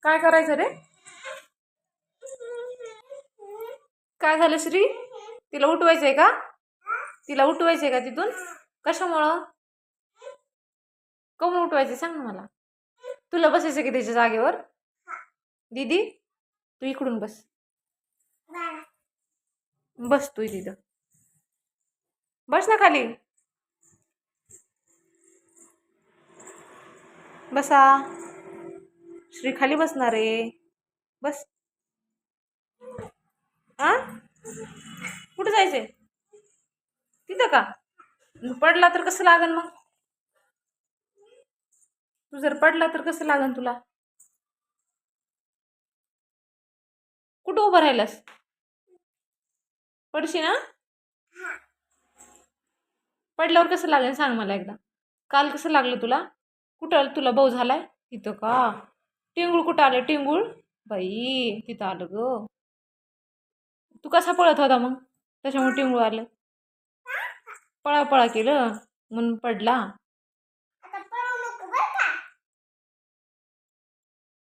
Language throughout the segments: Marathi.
काय करायचं रे? काय झालं श्री? तिला उठवायचंय का? तिला उठवायचंय का तिथून? कशामुळं? कोण उठवायचं सांग ना मला. तुला बसायचं की त्याच्या जागेवर? दीदी तू इकडून बस. बस तू तिथं. बस ना खाली. बसा. श्री खाली बसणार आहे. बस. आ कुठं जायचंय? तिथं का? पडला तर कसं लागन मग? तू जर पडला तर कसं लागन तुला? कुठं उभं राहिलास? पडशी ना? पडल्यावर कसं लागेल सांग मला एकदा. काल कसं लागलं तुला? कुठं तुला भाऊ झालाय? तिथं का? टिंगूळ कुठं आलं? टिंगूळ बाई तिथं आलं ग. तू कसा पळत होता मग? त्याच्यामुळे टिंगूळ आलं. पळा पळा केलं म्हणून पडला.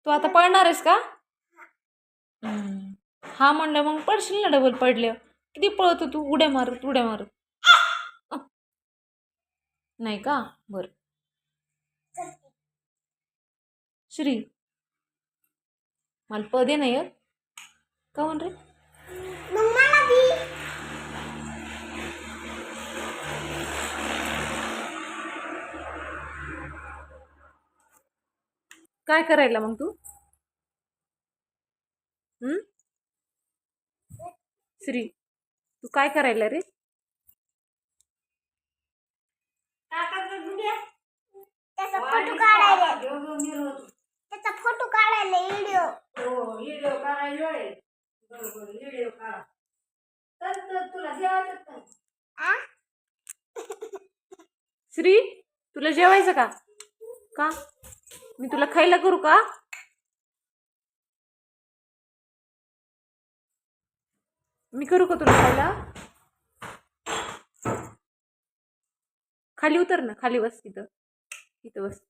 तू आता पळणार आहेस का? हा म्हणलं मग पडशील ना डबल पडले. किती पळत तू उड्या मारत उड्या मारत. नाही का? बरं. श्री मला पदे नाही येत का म्हण रे? काय करायला मग तू? श्री तू काय करायला रे? त्याचा फोटो काढायला. त्याचा फोटो काढायला व्हिडिओ. हो व्हिडिओ काढायला आहे. बरोबर व्हिडिओ काढा. तर तुला जेवायचं का? श्री तुला जेवायचं का? का? मी तुला खायला करू का? मी करू का तुला खायला? खाली उतर ना. खाली बस तिथं. तिथं बस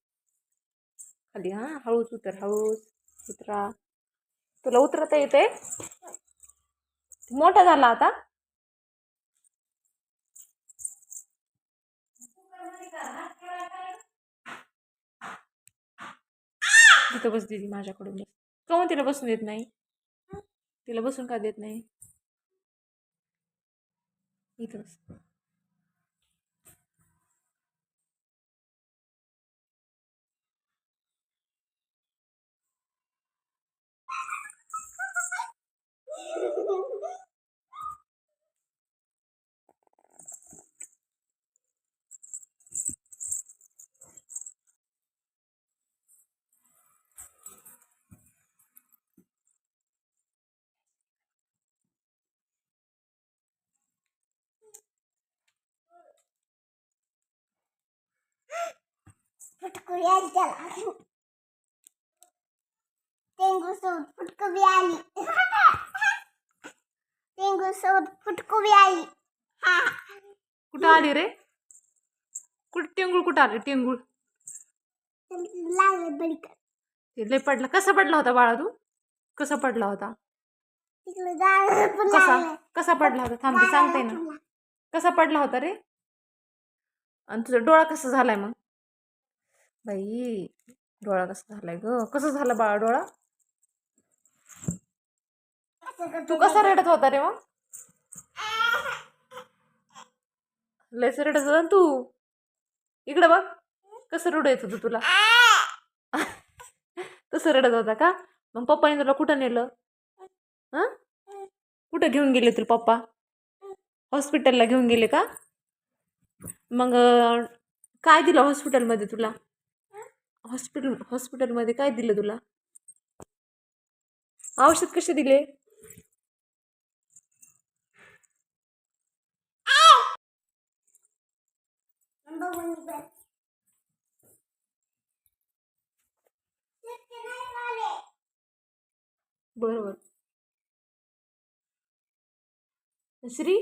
खाली. हा हळूच उतर. हळूच उतरा. तुला उतरता येते? मोठा झाला आता. तिथं बस दीदी माझ्याकडून बस. काहून तिला बसून देत नाही? तिला बसून का देत नाही? इथं बस. फुटकुळी आली त्याला. टेंगू सोबत फुटकुळी आली. टेंगू सोबत फुटकुळी आली. कुठं आली रे? कुठं टेंगूळ कुठं आले? टेंगूळ लागले बडीक. ते लय पडला. कसा पडला होता बाळा तू? कसा पडला होता? तिकडे गाळ पण कसा लागले. कसा पडला होता? थांब ते सांगते ना. कसा पडला होता रे? आणि तुझा डोळा कसा झालाय मग? बाई डोळा कसा झालाय ग? कसं झालं बाळा डोळा? तू कसा रडत होता रे मग? लयच रडत होता ना तू. इकडे बघ कसं रडू येत होतं तुला. तसं रडत होता का? मग पप्पाने तुला कुठं नेलं? हा कुठं घेऊन गेले तुला पप्पा? हॉस्पिटलला घेऊन गेले का? मग काय दिलं हॉस्पिटलमध्ये तुला? हॉस्पिटलमध्ये काय दिलं तुला? औषध कसे दिले? बरोबर. श्री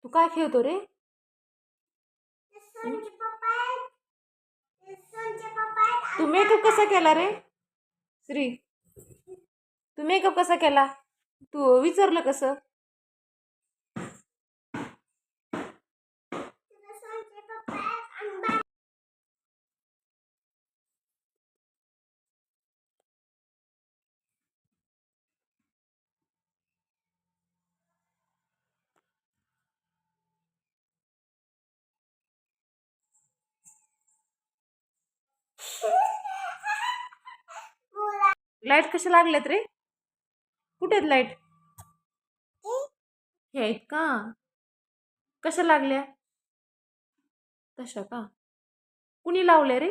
तू काय खेळतो रे? तू मेकअप कसा केला रे? श्री, तू मेकअप कसा केला? तू विचारलं कसं? लाईट कशा लागल्यात रे? कुठे आहेत लाईट? हे आहेत का? कशा लागल्या? तशा का? कुणी लावल्या रे?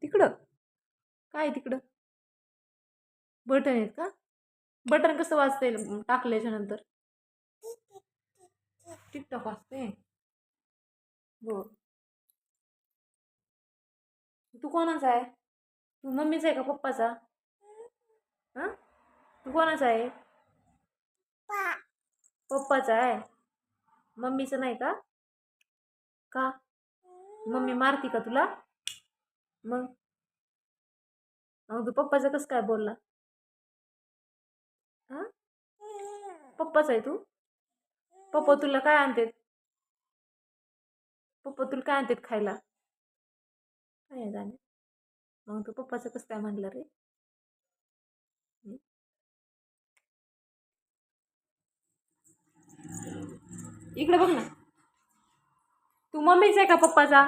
तिकडं काय आहे तिकडं? बटन आहेत का? बटन कसं वाजतंय टाकल्याच्या नंतर? टिकटॉक वाजते. हो. तू कोणाचा आहे? तू मम्मीचा आहे का पप्पाचा? हा, तू कोणाचा आहे? पप्पाचा आहे. मम्मीचं नाही का? का? मम्मी मारती का तुला? मग मग तू पप्पाचं कसं काय बोलला? हा, पप्पाचा आहे तू? पप्पा तुला काय आणतात? पप्पा तुला काय आणतात खायला? काय जाणे. मग तू पप्पाचं कसं काय म्हणलं रे? हं? इकडे बघ ना. तू मम्मीचा आहे का पप्पाचा?